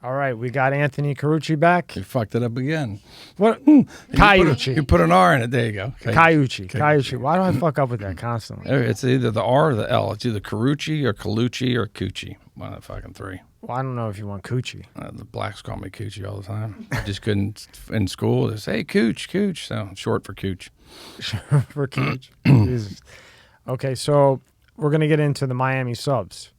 All right, we got Anthony Carucci back. You fucked it up again. What? You Caiucci. put an R in it. There you go. Caiucci. Why do I fuck up with that constantly? It's either the R or the L. It's either Carucci or Colucci or Coochie. One of the fucking three. Well, I don't know if you want Coochie. The blacks call me Coochie all the time. I just couldn't, in school, they say, hey, Cooch. So short for Cooch. For Cooch. Jesus. Okay, so we're going to get into the Miami subs,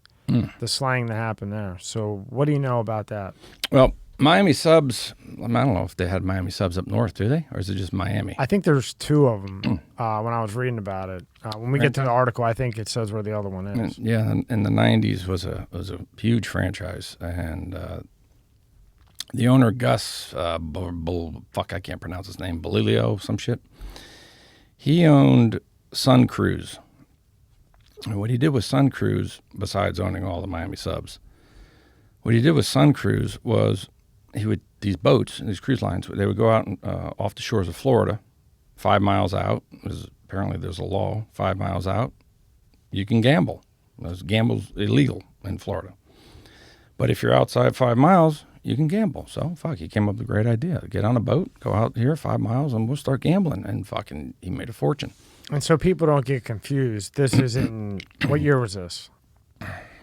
the slang that happened there. So what do you know about that? Well, Miami subs, I don't know if they had Miami subs up north, do they? Or is it just Miami? I think there's two of them when I was reading about it. When we get to the article, I think it says where the other one is. Yeah, in the 90s was a huge franchise. And the owner, Gus, I can't pronounce his name, Belilio, some shit. He owned Sun Cruise. And what he did with Sun Cruise, besides owning all the Miami subs, what he did with Sun Cruise was these boats, these cruise lines, they would go out off the shores of Florida, 5 miles out. Apparently there's a law, 5 miles out, you can gamble. Gamble's illegal in Florida. But if you're outside 5 miles, you can gamble. So, he came up with a great idea. Get on a boat, go out here 5 miles, and we'll start gambling. And he made a fortune. And so people don't get confused. This is in, what year was this?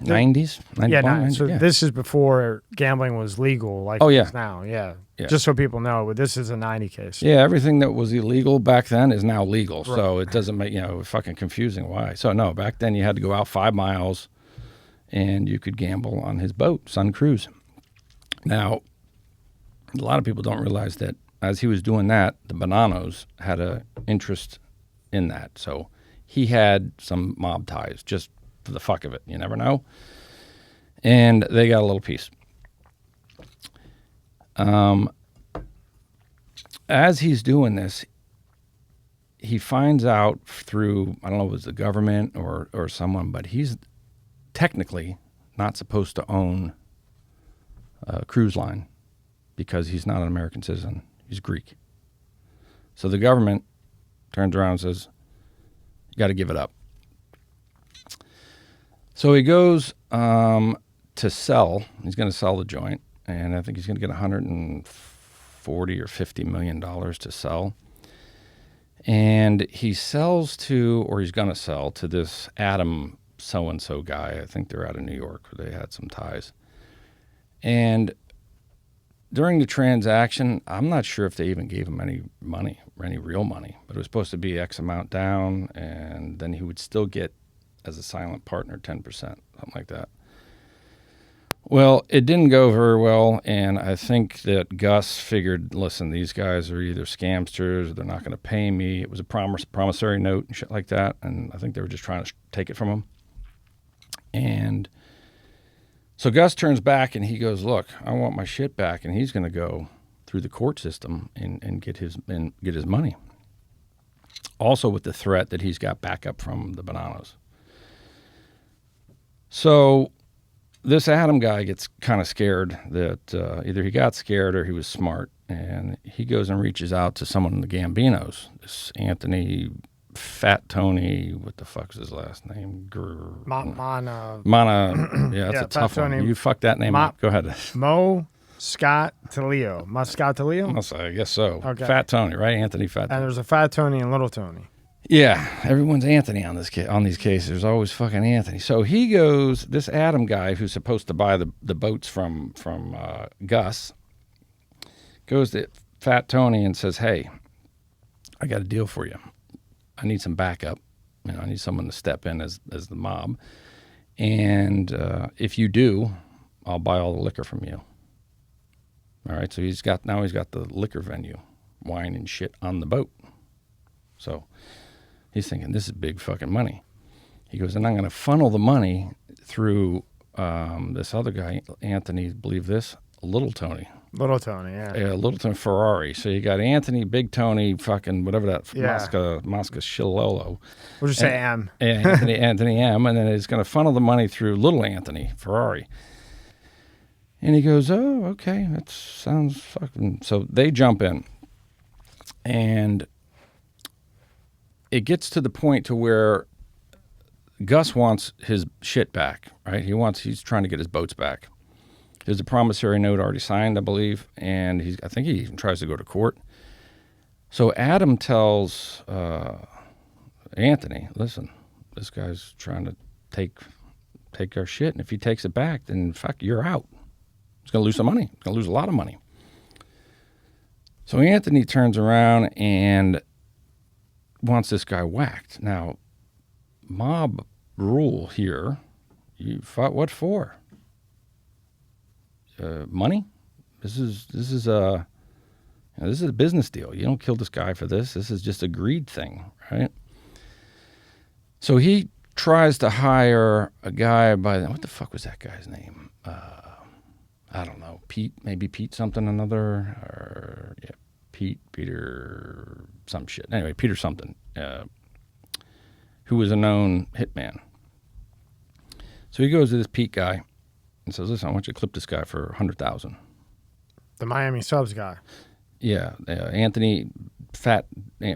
90s? 91, so this is before gambling was legal like it is now. Yeah. Just so people know, but this is a 90 case. Yeah, everything that was illegal back then is now legal. Right. So it doesn't make, fucking confusing why. So no, back then you had to go out 5 miles and you could gamble on his boat, Sun Cruise. Now, a lot of people don't realize that as he was doing that, the Bonanos had an interest in that. So he had some mob ties, just for the fuck of it. You never know. And they got a little piece. As he's doing this, he finds out through, I don't know if it was the government or someone, but he's technically not supposed to own a cruise line because he's not an American citizen. He's Greek. So the government turns around and says, you got to give it up. So he goes to sell. He's going to sell the joint, and I think he's going to get $140 or $50 million to sell. And he sells to, or he's going to sell to this Adam so-and-so guy. I think they're out of New York. They had some ties. And during the transaction, I'm not sure if they even gave him any money, any real money, but it was supposed to be X amount down, and then he would still get, as a silent partner, 10%, something like that. Well, it didn't go very well, and I think that Gus figured, listen, these guys are either scamsters or they're not going to pay me. It was a promissory note and shit like that, and I think they were just trying to take it from him. And so Gus turns back and he goes, look, I want my shit back, and he's going to go through the court system and get his money. Also with the threat that he's got backup from the Bonanos. So this Adam guy gets kind of scared that either he got scared or he was smart, and he goes and reaches out to someone in the Gambinos, this Anthony Fat Tony, what the fuck's his last name? Mana. Yeah, that's a tough one. You fucked that name up. Go ahead. Moscatelio. I guess so. Okay. Fat Tony, right? Anthony Fat Tony. And there's a Fat Tony and Little Tony. Yeah, everyone's Anthony on these cases. There's always fucking Anthony. So he goes, this Adam guy who's supposed to buy the boats from Gus, goes to Fat Tony and says, hey, I got a deal for you. I need some backup. I need someone to step in as the mob. And if you do, I'll buy all the liquor from you. All right, so he's got the liquor venue, wine and shit on the boat. So he's thinking, this is big fucking money. He goes, and I'm going to funnel the money through this other guy, Anthony, believe this, Little Tony. Little Tony, yeah. Yeah, Little Tony Ferrari. So you got Anthony, Big Tony, fucking whatever that, Mosca Shilolo. We'll just say M. Yeah, Anthony M. And then he's going to funnel the money through Little Anthony Ferrari. And he goes, oh, okay, that sounds fucking... So they jump in. And it gets to the point to where Gus wants his shit back, right? He's trying to get his boats back. There's a promissory note already signed, I believe, and I think he even tries to go to court. So Adam tells Anthony, listen, this guy's trying to take our shit, and if he takes it back, then fuck, you're out. He's going to lose some money. He's going to lose a lot of money. So Anthony turns around and wants this guy whacked. Now, mob rule here, you fought what for? Money? This is a business deal. You don't kill this guy for this. This is just a greed thing, right? So he tries to hire a guy by what the fuck was that guy's name? I don't know. Pete something another, or yeah, Peter some shit. Anyway, Peter something, who was a known hitman. So he goes to this Pete guy and says, "Listen, I want you to clip this guy for $100,000." The Miami Subs guy. Yeah, Anthony,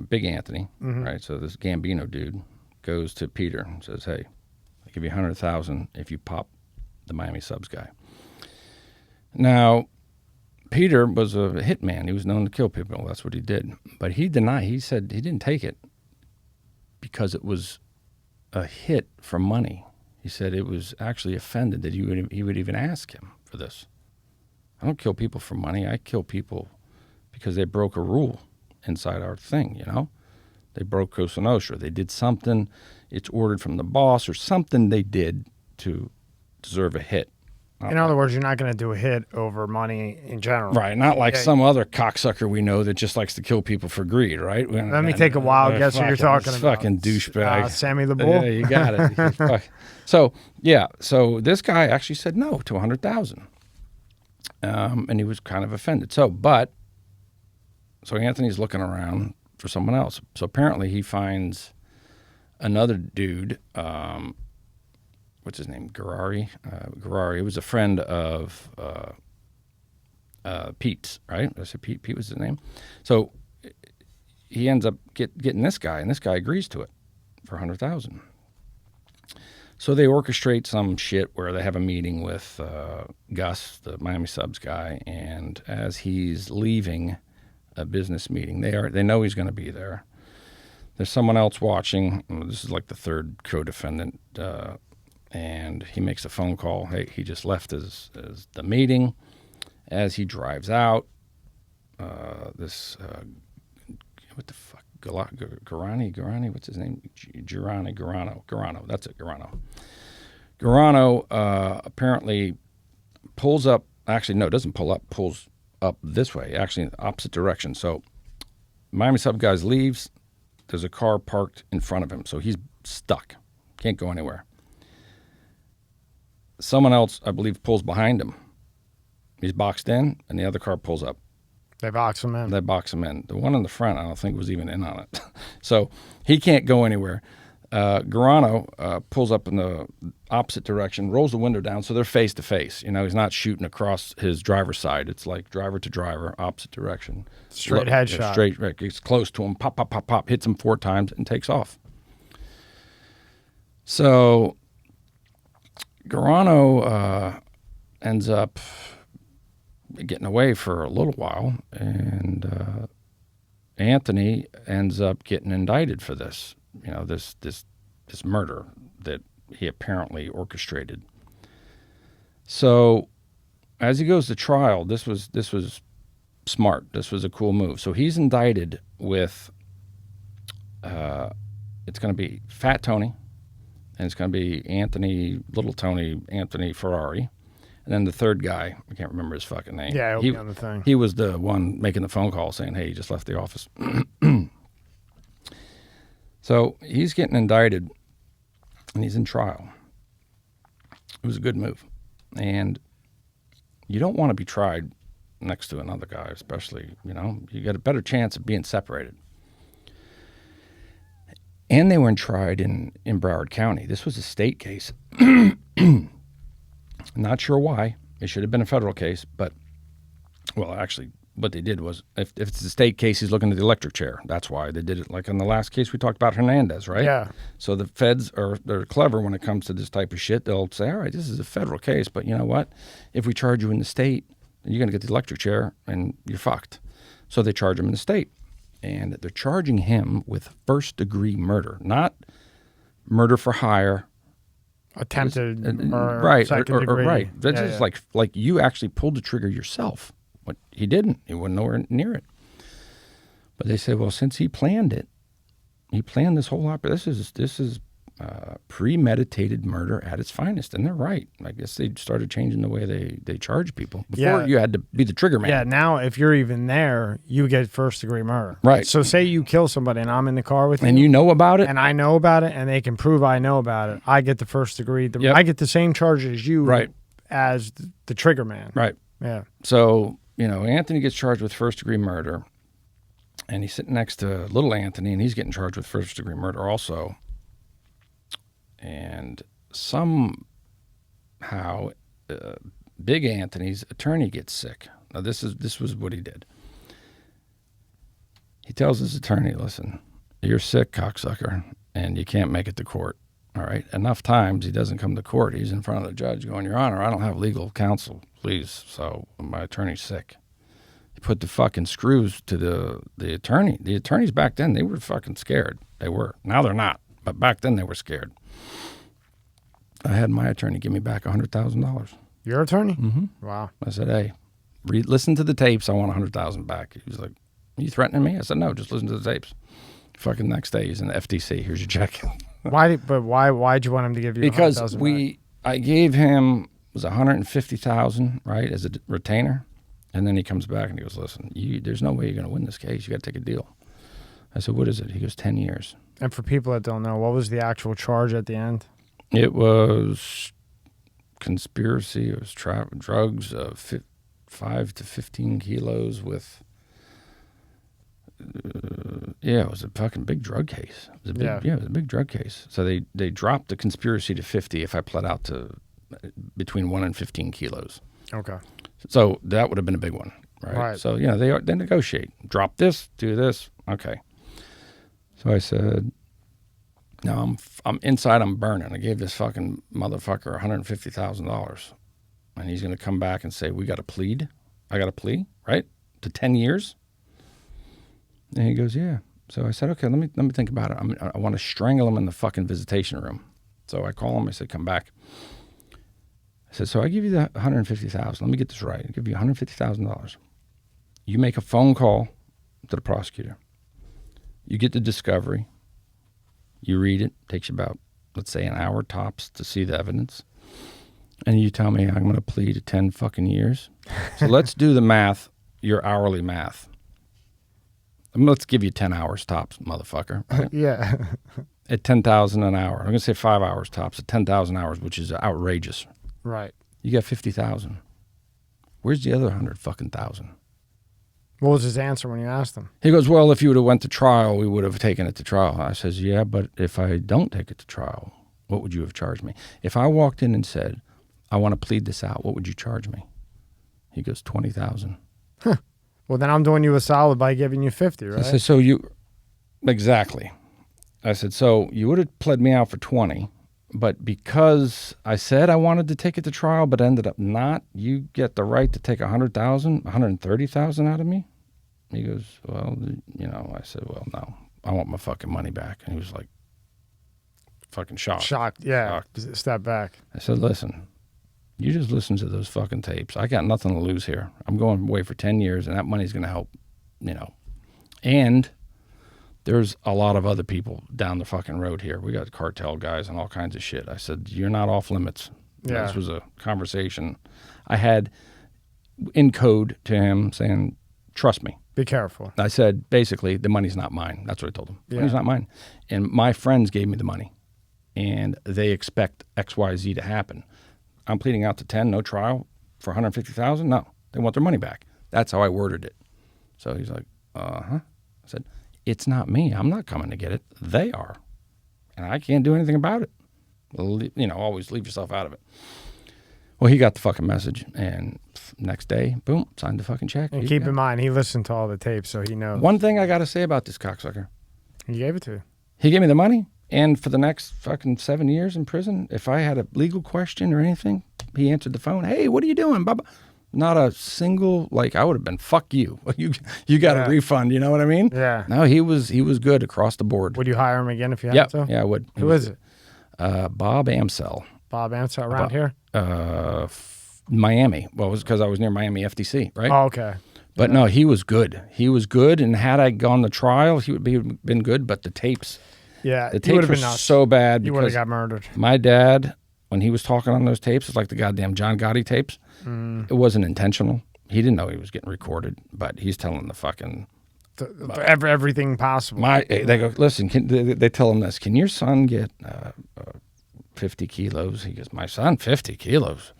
big Anthony, right? So this Gambino dude goes to Peter and says, "Hey, I'll give you $100,000 if you pop the Miami Subs guy." Now, Peter was a hitman. He was known to kill people. That's what he did. But he denied. He said he didn't take it because it was a hit for money. He said it was actually offended that he would even ask him for this. I don't kill people for money. I kill people because they broke a rule inside our thing, you know? They broke Cosa Nostra. They did something. It's ordered from the boss or something they did to deserve a hit. In other words, you're not going to do a hit over money in general. Right. Not like some other cocksucker we know that just likes to kill people for greed, right? Let me take a wild guess what you're talking about. Fucking douchebag. Sammy the Bull? Yeah, you got it. So this guy actually said no to $100,000. And he was kind of offended. So Anthony's looking around for someone else. So apparently he finds another dude, what's his name? Garari. He was a friend of Pete's, right? I said Pete was his name. So he ends up getting this guy, and this guy agrees to it for $100,000. So they orchestrate some shit where they have a meeting with Gus, the Miami Subs guy, and as he's leaving a business meeting, they know he's going to be there. There's someone else watching. This is like the third co-defendant. And he makes a phone call. Hey, he just left the meeting. As he drives out, what the fuck? Garani, what's his name? Garano. That's it, Garano. Garano apparently pulls up. Actually, no, doesn't pull up. Pulls up this way, actually in the opposite direction. So Miami Sub guys leaves. There's a car parked in front of him. So he's stuck. Can't go anywhere. Someone else, I believe, pulls behind him. He's boxed in, and the other car pulls up. They box him in. The one in the front, I don't think, was even in on it. So he can't go anywhere. Garano pulls up in the opposite direction, rolls the window down, so they're face to face. You know, he's not shooting across his driver's side. It's like driver to driver, opposite direction. Straight headshot. Straight, right. Gets close to him, pop, pop, pop, pop, hits him 4 times, and takes off. So Garano ends up getting away for a little while, and Anthony ends up getting indicted for this. You know, this murder that he apparently orchestrated. So as he goes to trial, this was smart. This was a cool move. So he's indicted with it's going to be Fat Tony, and it's going to be Little Tony, Anthony Ferrari. And then the third guy, I can't remember his fucking name. Yeah, he'll be on the thing. He was the one making the phone call saying, hey, he just left the office. So he's getting indicted, and he's in trial. It was a good move. And you don't want to be tried next to another guy, especially, you know. You get a better chance of being separated. And they were tried in Broward County. This was a state case. Not sure why. It should have been a federal case, but, well, actually, what they did was, if it's a state case, he's looking at the electric chair. That's why they did it. Like in the last case we talked about, Hernandez, right? Yeah. So the feds they're clever when it comes to this type of shit. They'll say, all right, this is a federal case, but you know what? If we charge you in the state, you're going to get the electric chair and you're fucked. So they charge him in the state. And they're charging him with first-degree murder, not murder for hire. Attempted murder, Right, second or degree. right. That's Yeah, just yeah. like you actually pulled the trigger yourself. But he didn't. He wasn't nowhere near it. But they say, well, since he planned it, he planned this whole operation. This is premeditated murder at its finest, and they're right. I guess they started changing the way they charge people. Before, Yeah. you had to be the trigger man. Yeah, now if you're even there, you get first degree murder. Right. So say you kill somebody and I'm in the car with you. And you know about it. And I know about it and they can prove I know about it. I get the first degree. Yep. I get the same charge as you Right. as the trigger man. Right. Yeah. So, Anthony gets charged with first-degree murder, and he's sitting next to little Anthony, and he's getting charged with first-degree murder also. And somehow, Big Anthony's attorney gets sick. Now, this was what he did. He tells his attorney, listen, you're sick, cocksucker, and you can't make it to court. All right? Enough times he doesn't come to court. He's in front of the judge going, Your Honor, I don't have legal counsel, please. So my attorney's sick. He put the fucking screws to the attorney. The attorneys back then, they were fucking scared. They were. Now they're not. But back then they were scared. I had my attorney give me back $100,000. Your attorney? Mm-hmm. Wow. I said, hey, listen to the tapes. I want $100,000 back. He was like, you threatening me? I said, no, just listen to the tapes. Fucking next day, he's in the FTC. Here's your check. Why'd you want him to give you Because $100,000 back? I gave him, it was $150,000, right, as a retainer. And then he comes back and he goes, listen, there's no way you're going to win this case. You got to take a deal. I said, what is it? He goes, 10 years. And for people that don't know, what was the actual charge at the end? It was conspiracy. It was drugs of 5 to 15 kilos with, it was a fucking big drug case. It was a big, it was a big drug case. So they dropped the conspiracy to 50 if I pled out to between 1 and 15 kilos. Okay. So that would have been a big one, right? Right. So, they negotiate. Drop this, do this. Okay. So I said, no, I'm inside, I'm burning. I gave this fucking motherfucker $150,000. And he's going to come back and say, we got to plead. I got to plea, right? To 10 years? And he goes, yeah. So I said, okay, let me think about it. I want to strangle him in the fucking visitation room. So I call him. I said, come back. I said, so I give you the $150,000. Let me get this right. I give you $150,000. You make a phone call to the prosecutor. You get the discovery. You read it. Takes you about, let's say, an hour tops to see the evidence. And you tell me I'm going to plead to 10 fucking years. So let's do the math, your hourly math. Let's give you 10 hours tops, motherfucker. Right? Yeah. At $10,000 an hour. I'm going to say 5 hours tops at 10,000 hours, which is outrageous. Right. You got 50,000. Where's the other 100 fucking thousand? What was his answer when you asked him? He goes, well, if you would have went to trial, we would have taken it to trial. I says, yeah, but if I don't take it to trial, what would you have charged me? If I walked in and said, I want to plead this out, what would you charge me? He goes, 20,000. Well, then I'm doing you a solid by giving you 50, right? I said, exactly. I said, so you would have pled me out for 20, but because I said I wanted to take it to trial, but ended up not, you get the right to take 100,000, 130,000 out of me? He goes, well, I said, well, no, I want my fucking money back. And he was like, fucking shocked. Shocked, yeah. Shocked. Step back. I said, listen, you just listen to those fucking tapes. I got nothing to lose here. I'm going away for 10 years, and that money's going to help, And there's a lot of other people down the fucking road here. We got cartel guys and all kinds of shit. I said, you're not off limits. Yeah. This was a conversation I had in code to him saying, trust me. Be careful. I said, basically, the money's not mine. That's what I told him. The Yeah. money's not mine. And my friends gave me the money, and they expect X, Y, Z to happen. I'm pleading out to 10, no trial for 150,000. No, they want their money back. That's how I worded it. So he's like, I said, it's not me. I'm not coming to get it. They are, and I can't do anything about it. Always leave yourself out of it. Well, he got the fucking message, and next day, boom, signed the fucking check. And keep in mind, he listened to all the tapes, so he knows. One thing I got to say about this cocksucker. He gave it to you. He gave me the money, and for the next fucking 7 years in prison, if I had a legal question or anything, he answered the phone. Hey, what are you doing, Bubba? Not a single, like, I would have been, fuck you. You got a refund, you know what I mean? Yeah. No, he was good across the board. Would you hire him again if you had to? Yeah, I would. Who is it? Bob Amsell. Bob Ansel around here? Miami. Well, it was because I was near Miami FTC, right? Oh, okay. But no, he was good. He was good, and had I gone to trial, he would been good. But the tapes, Yeah, the tapes were so bad You would have because got murdered. my dad, when he was talking on those tapes, it's like the goddamn John Gotti tapes. It wasn't intentional. He didn't know he was getting recorded, but he's telling the fucking Everything possible. They go, listen. They tell him this. Can your son get 50 kilos? He goes, my son, 50 kilos.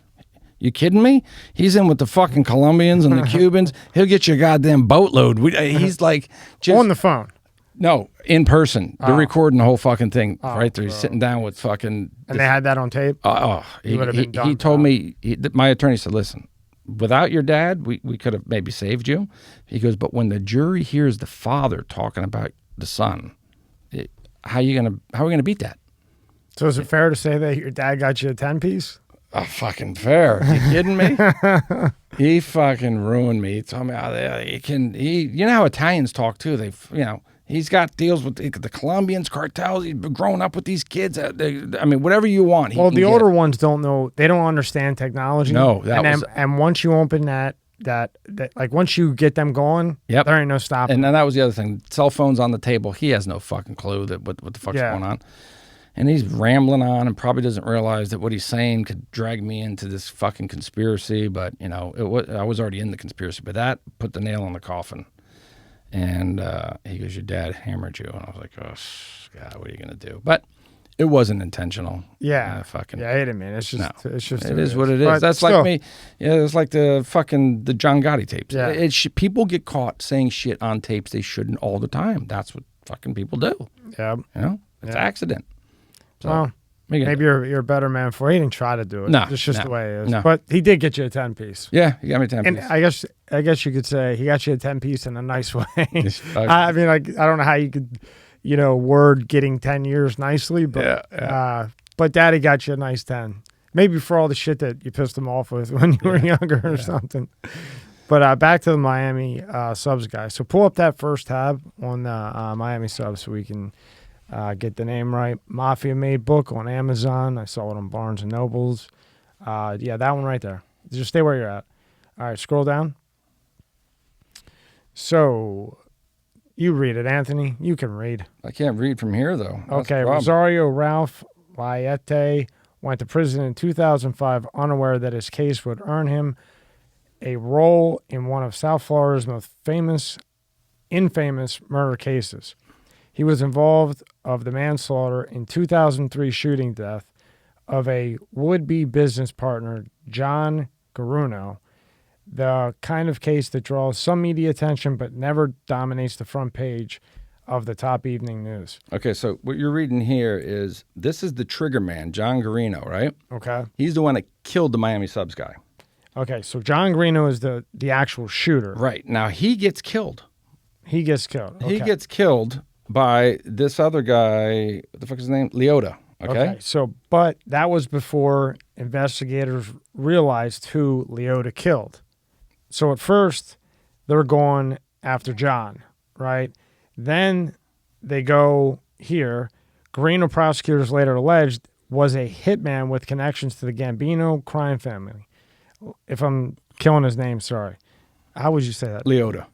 You kidding me? He's in with the fucking Colombians and the Cubans. He'll get you a goddamn boatload. He's like, just on the phone. No, in person. They're recording the whole fucking thing right there. He's bro. sitting down with fucking. And they had that on tape? He would have been done. He told me, my attorney said, listen, without your dad, we could have maybe saved you. He goes, but when the jury hears the father talking about the son, how are we gonna beat that? So is it fair to say that your dad got you a 10-piece? Oh, fucking fair. Are you kidding me? He fucking ruined me. He told me, you know how Italians talk too. He's got deals with the Colombians, cartels. He's grown up with these kids. Whatever you want. Well, the older ones don't know. They don't understand technology. No, and once you open that like once you get them going, yep, there ain't no stopping. And then that was the other thing. Cell phones on the table. He has no fucking clue that what the fuck's going on. And he's rambling on and probably doesn't realize that what he's saying could drag me into this fucking conspiracy. But, I was already in the conspiracy. But that put the nail in the coffin. And he goes, your dad hammered you. And I was like, oh, God, what are you going to do? But it wasn't intentional. Yeah. I hate it, man. It's just, it is what it is. That's still, like me. Yeah, it's like the John Gotti tapes. Yeah. People get caught saying shit on tapes they shouldn't all the time. That's what fucking people do. Yeah. It's an accident. So, well, maybe you're a better man for it. He didn't try to do it. No, it's just the way it is. No. But he did get you a 10-piece. Yeah, he got me a 10-piece. And I guess you could say he got you a 10-piece in a nice way. I mean, I don't know how you could, word getting 10 years nicely, but but Daddy got you a nice 10. Maybe for all the shit that you pissed him off with when you were younger or something. But back to the Miami subs guy. So pull up that first tab on the Miami subs so we can get the name right. Mafia Made book on Amazon. I saw it on Barnes and Nobles. That one right there. Just stay where you're at. All right, scroll down. So you read it, Anthony. You can read. I can't read from here, though. Okay, Rosario Ralph Laiete went to prison in 2005, unaware that his case would earn him a role in one of South Florida's most infamous murder cases. He was involved of the manslaughter in 2003 shooting death of a would-be business partner, John Garuno, the kind of case that draws some media attention but never dominates the front page of the top evening news. Okay, so what you're reading here is, this is the trigger man, John Garuno, right? Okay. He's the one that killed the Miami subs guy. Okay, so John Garuno is the actual shooter. Right. Now, he gets killed. He gets killed. Okay. He gets killed by this other guy, what the fuck is his name? Leota. Okay. So, but that was before investigators realized who Leota killed. So at first, they're going after John, right? Then they go here. Garuno, prosecutors later alleged, was a hitman with connections to the Gambino crime family. If I'm killing his name, sorry. How would you say that? Leota.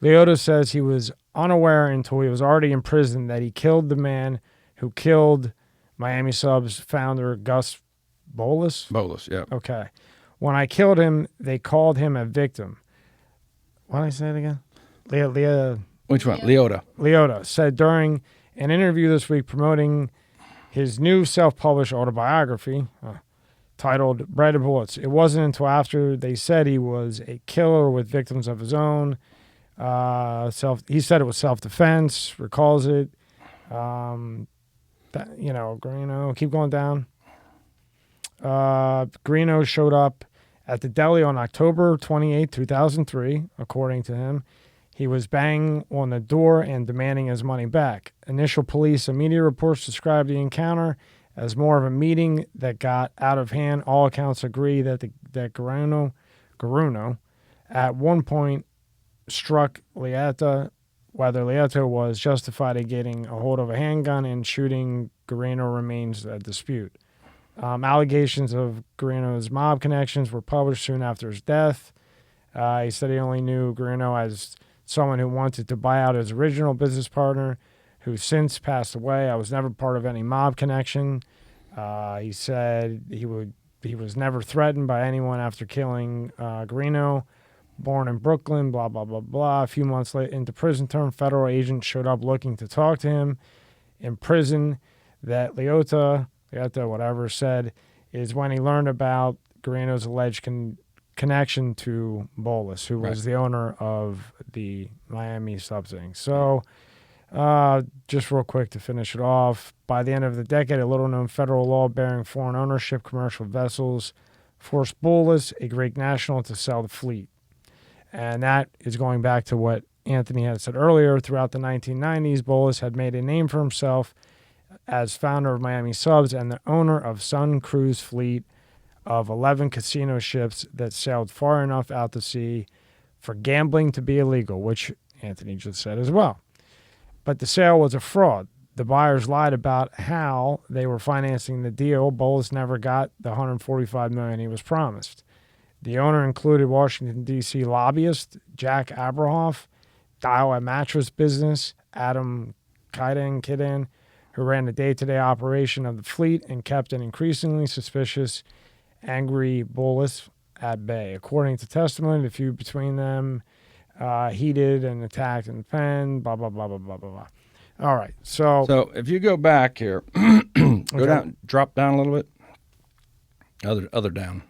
Leota says he was unaware until he was already in prison that he killed the man who killed Miami Subs founder Gus Bolas. Bolas, yeah. Okay. When I killed him, they called him a victim. Why did I say it again? Which one? Leota. Leota said during an interview this week promoting his new self-published autobiography titled Bread and Bullets. It wasn't until after they said he was a killer with victims of his own. He said it was self-defense, recalls it. Garuno, keep going down. Guarino showed up at the deli on October 28, 2003, according to him. He was banging on the door and demanding his money back. Initial police and media reports described the encounter as more of a meeting that got out of hand. All accounts agree that Guarino at one point struck Leota. Whether Leota was justified in getting a hold of a handgun and shooting Guarino remains a dispute. Allegations of Guarino's mob connections were published soon after his death. He said he only knew Guarino as someone who wanted to buy out his original business partner, who since passed away. I was never part of any mob connection. He said he was never threatened by anyone after killing Guarino. Born in Brooklyn, blah, blah, blah, blah. A few months into prison term, federal agents showed up looking to talk to him in prison. That Leota, whatever, said is when he learned about Guarino's alleged connection to Bolus, who was the owner of the Miami subsidiary. So, just real quick to finish it off, by the end of the decade, a little-known federal law bearing foreign ownership commercial vessels forced Bolus, a Greek national, to sell the fleet. And that is going back to what Anthony had said earlier. Throughout the 1990s, Bolus had made a name for himself as founder of Miami Subs and the owner of Sun Cruise fleet of 11 casino ships that sailed far enough out to sea for gambling to be illegal, which Anthony just said as well. But the sale was a fraud. The buyers lied about how they were financing the deal. Bolus never got the $145 million he was promised. The owner included Washington, D.C. lobbyist Jack Abrahoff, Dial a Mattress Business, Adam Kidden, who ran the day-to-day operation of the fleet and kept an increasingly suspicious, angry Bolus at bay. According to testimony, the feud between them heated and attacked in the pen, blah, blah, blah, blah, blah, blah, blah. All right, so if you go back here, go down, drop down a little bit, other down.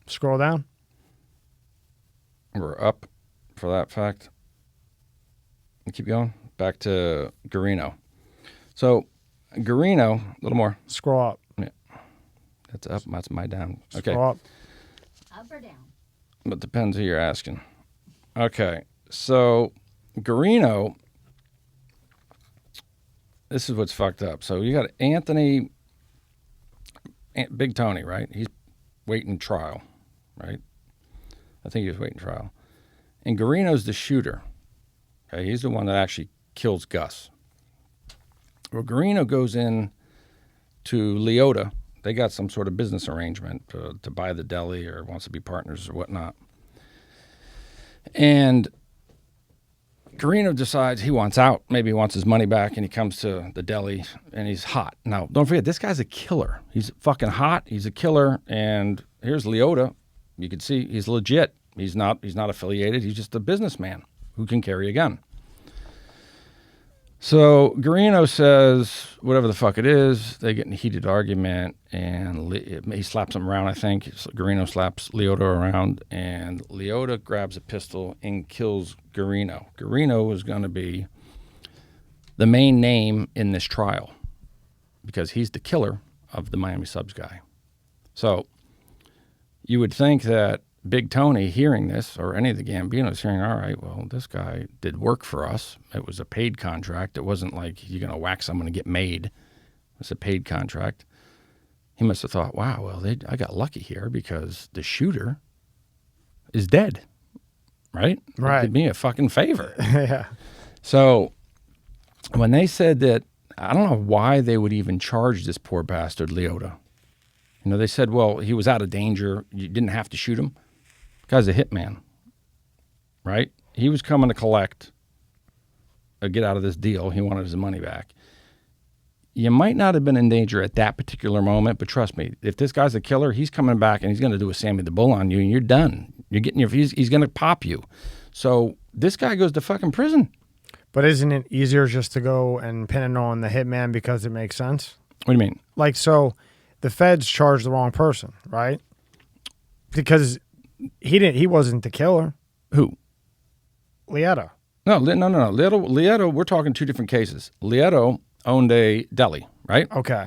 Scroll down. We're up for that fact. Keep going. Back to Guarino. So, Guarino, a little more. Scroll up. Yeah. That's up. That's my down. Okay. Scroll up. Up or down? But depends who you're asking. Okay. So, Guarino, this is what's fucked up. So, you got Anthony, Big Tony, right? He's waiting trial. Right? I think he was waiting trial. And Guarino's the shooter. Okay, he's the one that actually kills Gus. Well, Guarino goes in to Leota. They got some sort of business arrangement to buy the deli or wants to be partners or whatnot. And Guarino decides he wants out. Maybe he wants his money back, and he comes to the deli, and he's hot. Now, don't forget, this guy's a killer. He's fucking hot. He's a killer. And here's Leota. You can see he's legit. He's not affiliated. He's just a businessman who can carry a gun. So Guarino says whatever the fuck it is. They get in a heated argument, and he slaps him around, I think. Guarino slaps Leota around, and Leota grabs a pistol and kills Guarino. Guarino was going to be the main name in this trial because he's the killer of the Miami Subs guy. So you would think that Big Tony hearing this, or any of the Gambinos hearing, all right, well, this guy did work for us. It was a paid contract. It wasn't like you're going to whack someone and get made. It was a paid contract. He must have thought, wow, well, I got lucky here because the shooter is dead, right? Right. It did me a fucking favor. Yeah. So when they said that, I don't know why they would even charge this poor bastard, Leota. You know, they said, well, he was out of danger. You didn't have to shoot him. Guy's a hitman, right? He was coming to collect or get out of this deal. He wanted his money back. You might not have been in danger at that particular moment, but trust me, if this guy's a killer, he's coming back and he's going to do a Sammy the Bull on you, and you're done. You're getting he's going to pop you. So this guy goes to fucking prison. But isn't it easier just to go and pin it on the hitman because it makes sense? What do you mean? Like, so the feds charged the wrong person, right? Because he wasn't the killer. Who? Leota. No. Leota, we're talking two different cases. Leota owned a deli, right? Okay.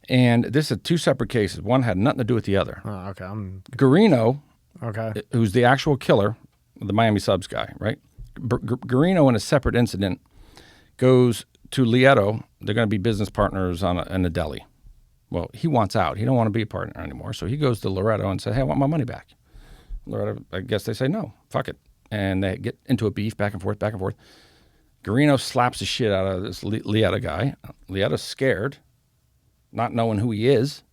And this is two separate cases. One had nothing to do with the other. Oh, okay. Garino, Okay. who's the actual killer, the Miami Subs guy, right? Garino, in a separate incident, goes to Lieto. They're going to be business partners in a deli. Well, he wants out. He don't want to be a partner anymore. So he goes to Loretto and says, hey, I want my money back. Loretto, I guess they say, no, fuck it. And they get into a beef, back and forth, back and forth. Garino slaps the shit out of this Lieto guy. Lieto's scared, not knowing who he is.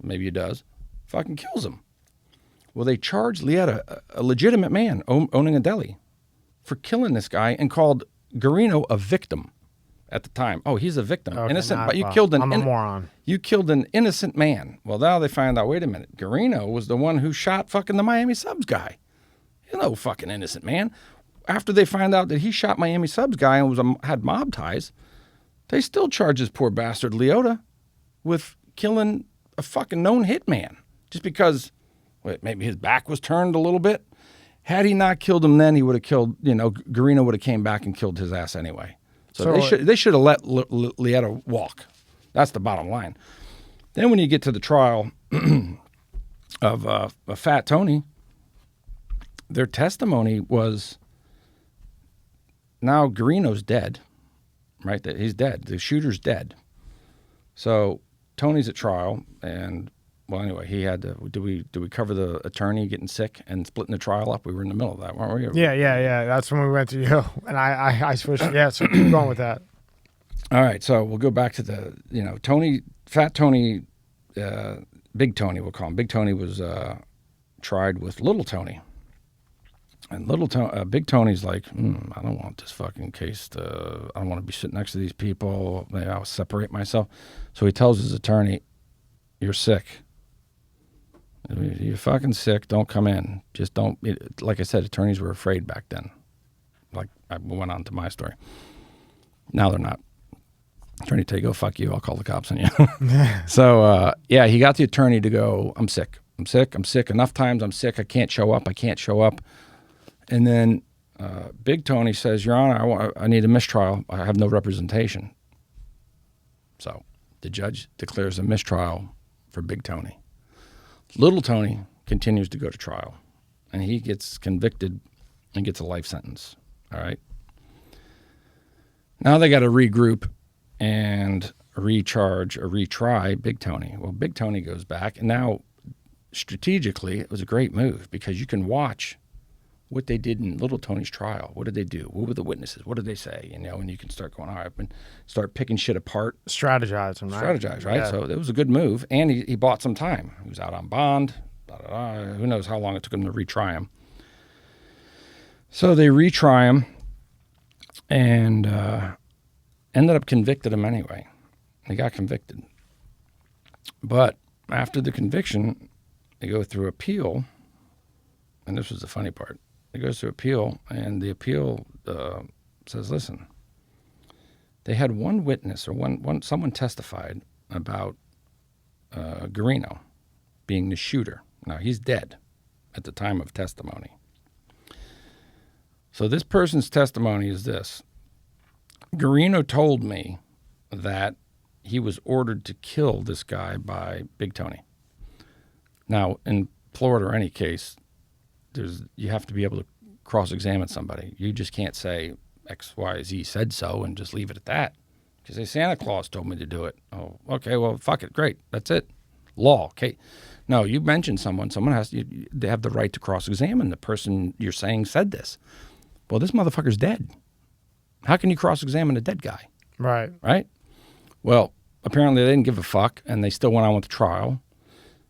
Maybe he does. Fucking kills him. Well, they charged Lieto, a legitimate man owning a deli, for killing this guy and called Garino a victim at the time. Oh, he's a victim. Okay, Innocent, but you killed I'm a moron. You killed an innocent man. Well, now they find out, wait a minute, Garino was the one who shot fucking the Miami Subs guy. He's no fucking innocent man. After they find out that he shot Miami Subs guy and had mob ties, they still charge this poor bastard Lieto with killing a fucking known hitman just because maybe his back was turned a little bit. Had he not killed him then, he would have killed, Garino would have came back and killed his ass anyway. So they should have let Lieto walk. That's the bottom line. Then when you get to the trial of Fat Tony, their testimony was, now Garino's dead, right? He's dead. The shooter's dead. So Tony's at trial, and well, anyway, he had to. Did we cover the attorney getting sick and splitting the trial up? We were in the middle of that, weren't we? Yeah. That's when we went to you, and I switched. Yeah, so keep going with that. All right, so we'll go back to the Tony, Fat Tony, Big Tony. We'll call him. Big Tony was tried with Little Tony, and Big Tony's like, I don't want this fucking case. I don't want to be sitting next to these people. I'll separate myself. So he tells his attorney, "You're sick. You're fucking sick. Don't come in. Just don't." Like I said, attorneys were afraid back then. Like I went on to my story. Now they're not. Attorney tell you, go fuck you. I'll call the cops on you. So he got the attorney to go, I'm sick. Enough times I'm sick. I can't show up. And then Big Tony says, Your Honor, I need a mistrial. I have no representation. So the judge declares a mistrial for Big Tony. Little Tony continues to go to trial, and he gets convicted and gets a life sentence. All right. Now they got to regroup and recharge or retry Big Tony. Well, Big Tony goes back, and now strategically it was a great move because you can watch what they did in Little Tony's trial. What did they do? What were the witnesses? What did they say? And you can start going, all right, and start picking shit apart. Strategize, right? Yeah. So it was a good move, and he bought some time. He was out on bond. Who knows how long it took him to retry him. So they retry him, and ended up convicted him anyway. He got convicted. But after the conviction, they go through appeal, and this was the funny part. It goes through appeal, and the appeal says, listen, they had one witness or someone testified about Garino being the shooter. Now, he's dead at the time of testimony. So this person's testimony is this. Garino told me that he was ordered to kill this guy by Big Tony. Now, in Florida or any case, you have to be able to cross-examine somebody. You just can't say X, Y, Z said so and just leave it at that. You say, Santa Claus told me to do it. Oh, okay, well, fuck it, great, that's it. Law, okay. No, you mentioned someone has to, they have the right to cross-examine the person you're saying said this. Well, this motherfucker's dead. How can you cross-examine a dead guy? Right. Right? Well, apparently they didn't give a fuck, and they still went on with the trial,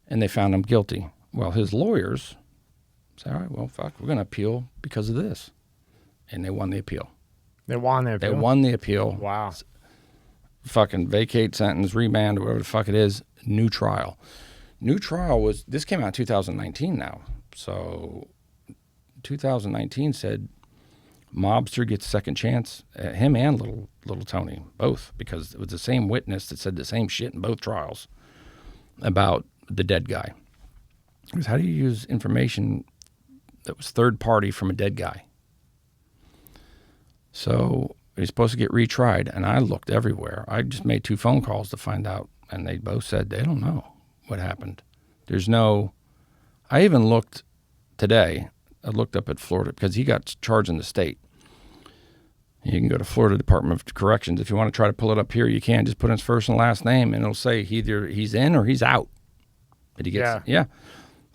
and they found him guilty. Well, his lawyers said, all right, well, fuck, we're going to appeal because of this. And they won the appeal. They won the appeal? Wow. Fucking vacate sentence, remand, or whatever the fuck it is, new trial. New trial this came out in 2019 now. So 2019 said Mobster gets second chance, him and little Tony, both, because it was the same witness that said the same shit in both trials about the dead guy. Because how do you use information that was third party from a dead guy? So he's supposed to get retried, and I looked everywhere. I just made 2 phone calls to find out and they both said they don't know what happened. There's no. I even looked today. I looked up at Florida because he got charged in the state. You can go to Florida Department of Corrections. If you want to try to pull it up here, you can. Just put in his first and last name, and it'll say either he's in or he's out. But he gets, yeah.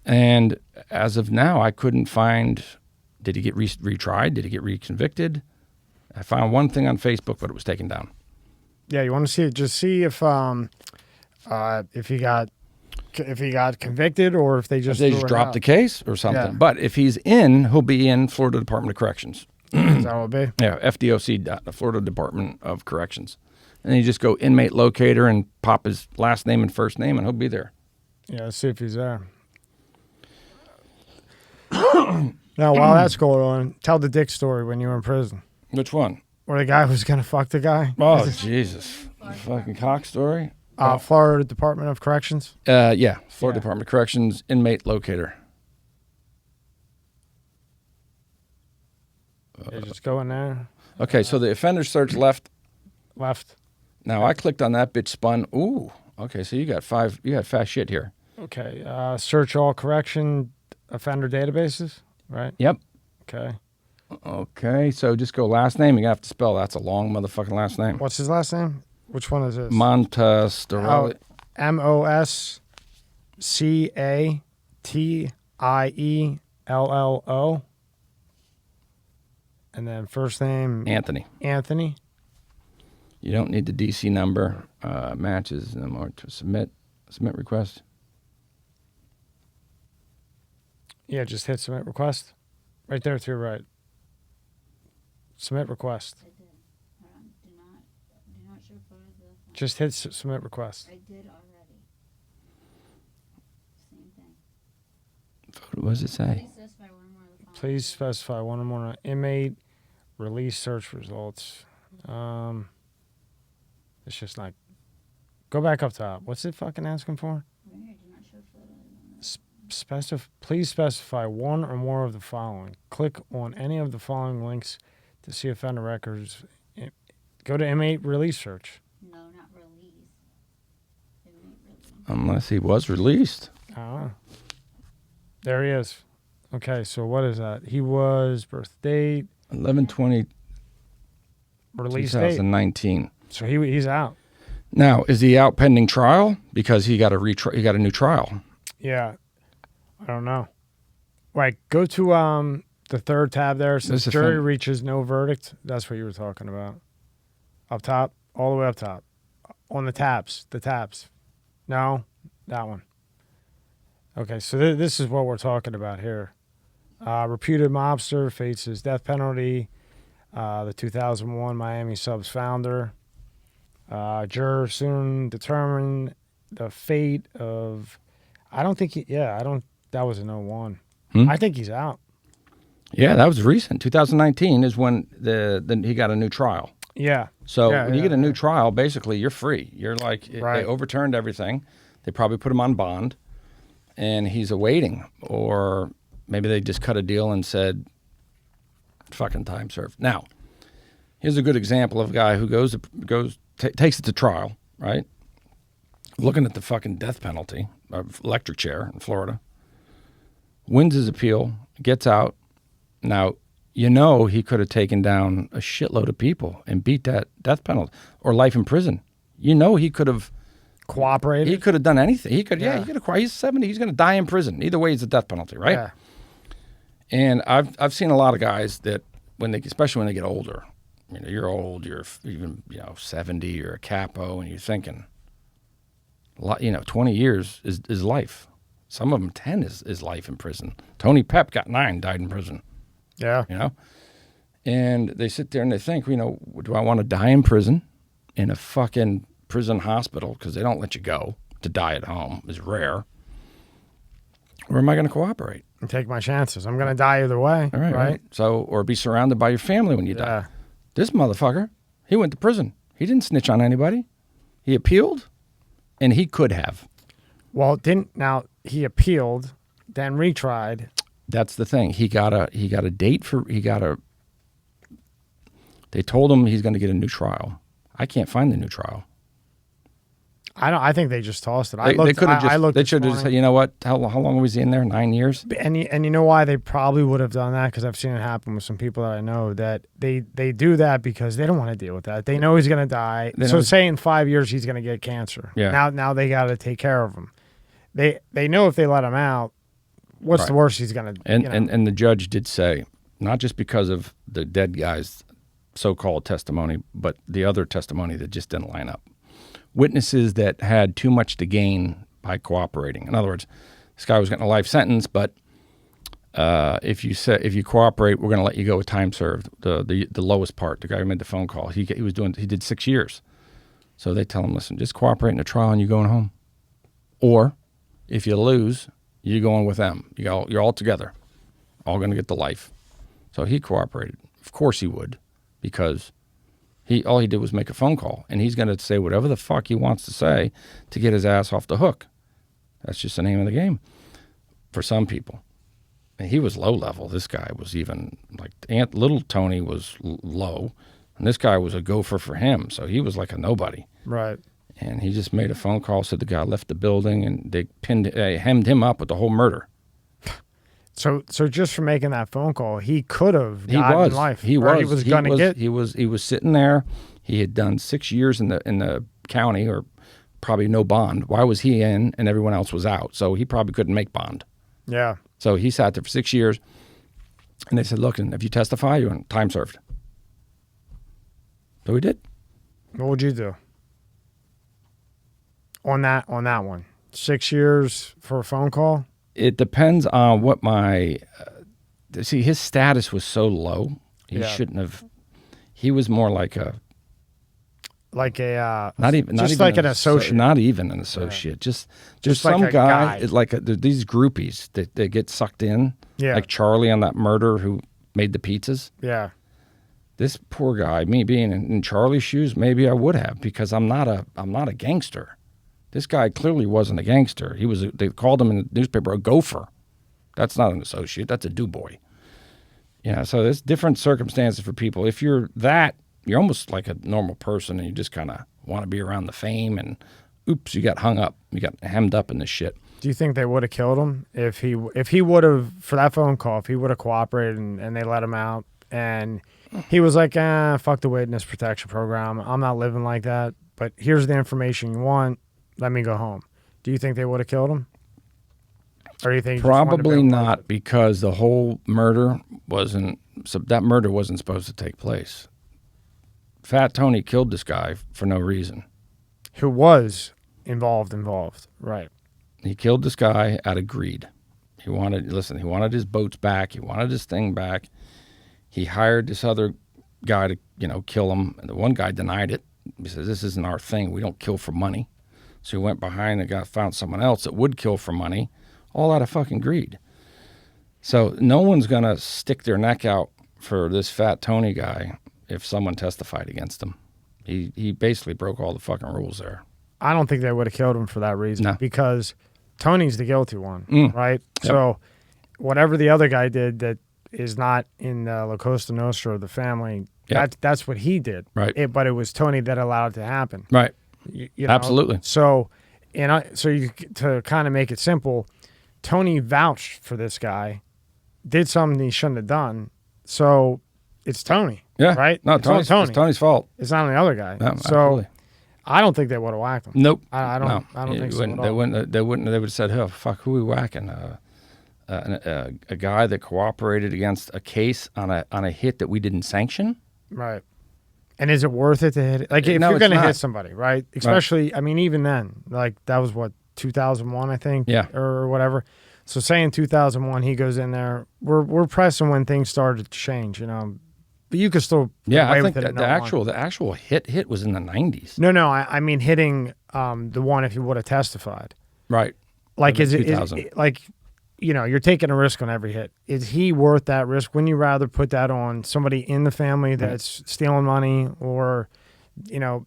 And as of now, I couldn't find, did he get retried? Did he get reconvicted? I found one thing on Facebook, but it was taken down. Yeah, you want to see it? Just see if he got convicted or if they just dropped the case or something. Yeah. But if he's in, he'll be in Florida Department of Corrections. Is that what it be? Yeah, FDOC, the Florida Department of Corrections. And then you just go inmate locator and pop his last name and first name, and he'll be there. Yeah, let's see if he's there. Now, while that's going on, tell the dick story when you were in prison. Which one? Where the guy was going to fuck the guy. Oh, Jesus. Fucking cock story? Florida Department of Corrections? Yeah, Florida Department of Corrections, inmate locator. Just go in there. Okay, so the offender search left. Now I clicked on that, bitch spun. Ooh, okay, so you got fast shit here. Okay, search all correction offender databases, right? Yep. Okay, so just go last name. You're going to have to spell. That's a long motherfucking last name. What's his last name? Which one is this? Montestorelli. Moscatiello. And then first name? Anthony. You don't need the DC number. Matches them or to submit request. Yeah, just hit submit request. Right there to your right. Submit request. I did. Do not show photos of. Just hit submit request. I did already. Same thing. What does it say? Please specify one or more inmate release search results. It's just like, go back up top. What's it fucking asking for? Please specify one or more of the following. Click on any of the following links to see offender records. Go to inmate release search. No, not release. Inmate release. Unless he was released. There he is. Okay, so what is that? He was birth date 11/20. Release 2019. Date. So he's out. Now, is he out pending trial because he got a new trial? Yeah. I don't know. Right, go to the third tab there. Since jury reaches no verdict. That's what you were talking about. Up top, all the way up top. On the tabs. No, that one. Okay, so this is what we're talking about here. Reputed mobster faces death penalty. The 2001 Miami Subs founder. Juror soon determine the fate of. I don't think that was an 01. I think he's out. Yeah, that was recent. 2019 is when he got a new trial. Yeah. So when you get a new trial, basically you're free. You're like, They overturned everything. They probably put him on bond, and he's awaiting. Or maybe they just cut a deal and said, fucking time served. Now, here's a good example of a guy who takes it to trial, right? Looking at the fucking death penalty of electric chair in Florida, wins his appeal, gets out. Now, he could have taken down a shitload of people and beat that death penalty or life in prison. He could have cooperated. He could have done anything. He could have. He's 70. He's going to die in prison. Either way, it's a death penalty, right? Yeah. And I've seen a lot of guys that especially when they get older, you're old, you're even 70, you're a capo, and you're thinking, 20 years is life. Some of them 10 is life in prison. Tony Pep got 9, died in prison. Yeah. And they sit there and they think, do I want to die in prison, in a fucking prison hospital, because they don't let you go, to die at home is rare, or am I going to cooperate? And take my chances. I'm going to die either way. All right. So, or be surrounded by your family when you die. This motherfucker, he went to prison. He didn't snitch on anybody. He appealed, and he could have. Well, he appealed, then retried. That's the thing. They told him he's going to get a new trial. I can't find the new trial. I think they just tossed it. They could have just. They should have just said, you know what? How long was he in there? 9 years. And you know why they probably would have done that? Because I've seen it happen with some people that I know that they do that because they don't want to deal with that. They know he's going to die. So say in 5 years he's going to get cancer. Yeah. Now they got to take care of him. They know if they let him out, what's the worst he's going to. And the judge did say, not just because of the dead guy's so-called testimony, but the other testimony that just didn't line up. Witnesses that had too much to gain by cooperating. In other words, this guy was getting a life sentence, but if you cooperate, we're going to let you go with time served. The lowest part, the guy who made the phone call, he did 6 years. So they tell him, listen, just cooperate in the trial and you're going home. Or if you lose, you're going with them. You're all together, all going to get the life. So he cooperated. Of course he would, because all he did was make a phone call, and he's going to say whatever the fuck he wants to say to get his ass off the hook. That's just the name of the game for some people. And he was low level. This guy was even like little Tony was low, and this guy was a gopher for him. So he was like a nobody. Right. And he just made a phone call, said the guy left the building, and they hemmed him up with the whole murder. So just for making that phone call, he could have gotten life. He was sitting there. He had done 6 years in the county, or probably no bond. Why was he in and everyone else was out? So he probably couldn't make bond. Yeah. So he sat there for 6 years, and they said, "Look, and if you testify, you're on time served." So he did. What would you do on that one? 6 years for a phone call? It depends on what see, his status was so low. He shouldn't have. He was more like an associate. Not even an associate. Yeah. Just some like guy. Like these groupies that they get sucked in. Yeah. Like Charlie on that murder who made the pizzas. Yeah. This poor guy, me being in Charlie's shoes, maybe I would have, because I'm not a gangster. This guy clearly wasn't a gangster. They called him in the newspaper a gopher. That's not an associate. That's a do-boy. Yeah, so there's different circumstances for people. If you're you're almost like a normal person, and you just kind of want to be around the fame, and oops, you got hung up. You got hemmed up in this shit. Do you think they would have killed him if he would have, for that phone call, if he would have cooperated and they let him out, and he was like, fuck the witness protection program. I'm not living like that, but here's the information you want. Let me go home. Do you think they would have killed him? Or do you think probably not, because the whole murder wasn't supposed to take place. Fat Tony killed this guy for no reason. Who was involved, right? He killed this guy out of greed. He wanted his boats back. He wanted his thing back. He hired this other guy to, kill him. And the one guy denied it. He says, this isn't our thing. We don't kill for money. So he went behind and found someone else that would kill for money, all out of fucking greed. So no one's going to stick their neck out for this Fat Tony guy if someone testified against him. He basically broke all the fucking rules there. I don't think they would have killed him for that reason. No. Because Tony's the guilty one, right? Yep. So whatever the other guy did that is not in the La Cosa Nostra of the family, that's what he did. Right. But it was Tony that allowed it to happen. Right. You know? Absolutely. So, to kind of make it simple, Tony vouched for this guy, did something he shouldn't have done. So it's Tony. Yeah. Right. No, Tony. It's Tony's fault. It's not on the other guy. No, so absolutely. I don't think they would have whacked him. Nope. I don't think so. They wouldn't. They would have said, "Oh, fuck, who are we whacking? A guy that cooperated against a case on a hit that we didn't sanction." Right. And is it worth it to hit it? Like, if you're going to hit somebody, right? Especially, I mean, even then, like, that was what, 2001, I think? Yeah. Or whatever. So, say in 2001, he goes in there. We're pressing when things started to change, But you could still I think the actual hit was in the 90s. No, I mean hitting the one if you would have testified. Right. Like, is it like, you're taking a risk on every hit. Is he worth that risk? Wouldn't you rather put that on somebody in the family that's stealing money or,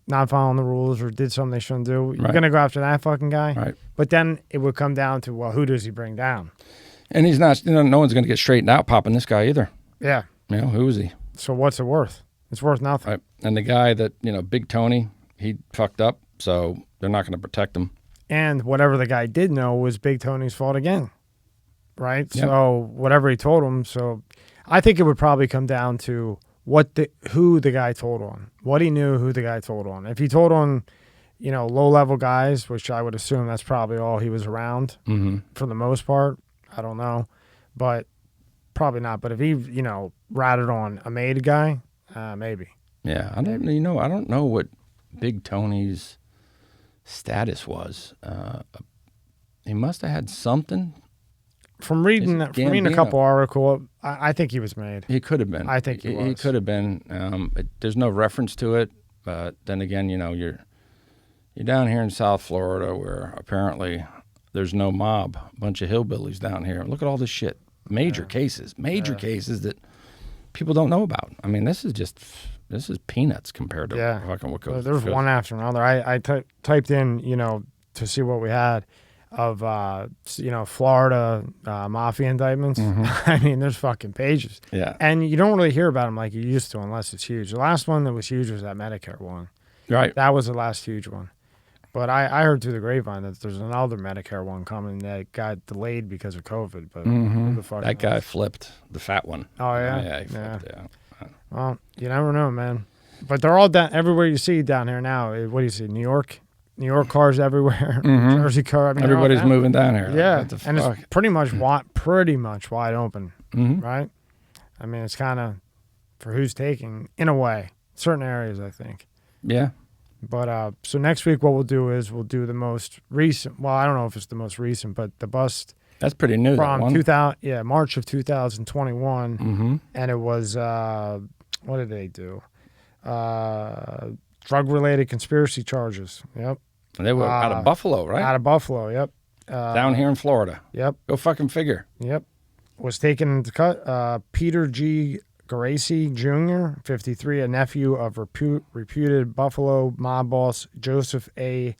not following the rules or did something they shouldn't do? You're going to go after that fucking guy? Right. But then it would come down to, well, who does he bring down? And he's not, no one's going to get straightened out popping this guy either. Yeah. Who is he? So what's it worth? It's worth nothing. Right. And the guy that, Big Tony, he fucked up So they're not going to protect him. And whatever the guy did know was Big Tony's fault again, right? Yep. So whatever he told him. So I think it would probably come down to who the guy told on, what he knew, who the guy told on. If he told on, low-level guys, which I would assume that's probably all he was around for the most part. I don't know, but probably not. But if he, ratted on a made guy, maybe. Yeah, I don't know what Big Tony's status was. He must have had something. From reading a couple articles, I think he was made. He could have been. I think he was. He could have been. There's no reference to it, but then again, you're down here in South Florida where apparently there's no mob, a bunch of hillbillies down here. Look at all this shit. Major cases that people don't know about. I mean, this is peanuts compared to fucking what goes. There's one after another. I typed in, to see what we had of, Florida mafia indictments. I mean, there's fucking pages. Yeah. And you don't really hear about them like you used to unless it's huge. The last one that was huge was that Medicare one. Right. That was the last huge one. But I heard through the grapevine that there's another Medicare one coming that got delayed because of COVID. But who the fuck that guy flipped, the fat one. Oh, yeah? Yeah, he flipped, yeah. Well, you never know, man. But they're all down everywhere you see down here now. What do you see? New York cars everywhere. Jersey car. I mean, everybody's moving down here. Yeah, and it's pretty much wide open, right? I mean, it's kind of for who's taking, in a way, certain areas, I think. Yeah. But so next week, what we'll do is we'll do the most recent. Well, I don't know if it's the most recent, but the bust. That's pretty new. From March of 2021, and it was what did they do? Drug-related conspiracy charges. Yep. And they were out of Buffalo, right? Out of Buffalo. Yep. Down here in Florida. Yep. Go fucking figure. Yep. Was taken into cut. Peter G. Gracie Jr., 53, a nephew of reputed Buffalo mob boss Joseph A.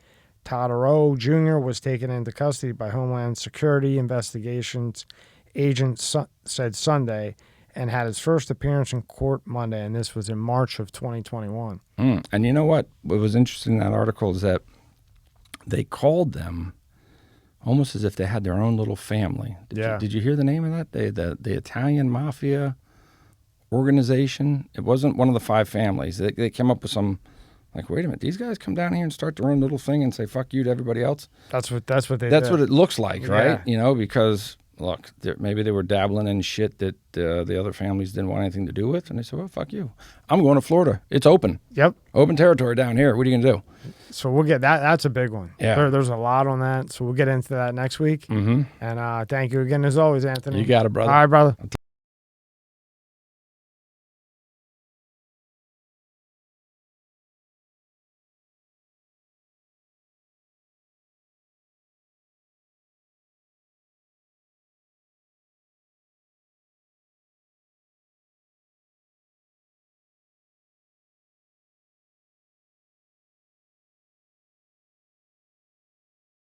Todaro Jr., was taken into custody by Homeland Security investigations agents said Sunday, and had his first appearance in court Monday, and this was in March of 2021. And you know what was interesting in that article is that they called them almost as if they had their own little family. Did you hear the name of that? The Italian Mafia organization. It wasn't one of the five families. They came up with some, like, wait a minute, these guys come down here and start their own little thing and say fuck you to everybody else. That's what they did. That's what it looks like, right? Because look, maybe they were dabbling in shit that the other families didn't want anything to do with, and they said, well, fuck you, I'm going to Florida. It's open. Yep. Open territory down here. What are you gonna do? So we'll get that. That's a big one. Yeah. There's a lot on that, so we'll get into that next week. And thank you again as always, Anthony. You got it, brother. All right, brother.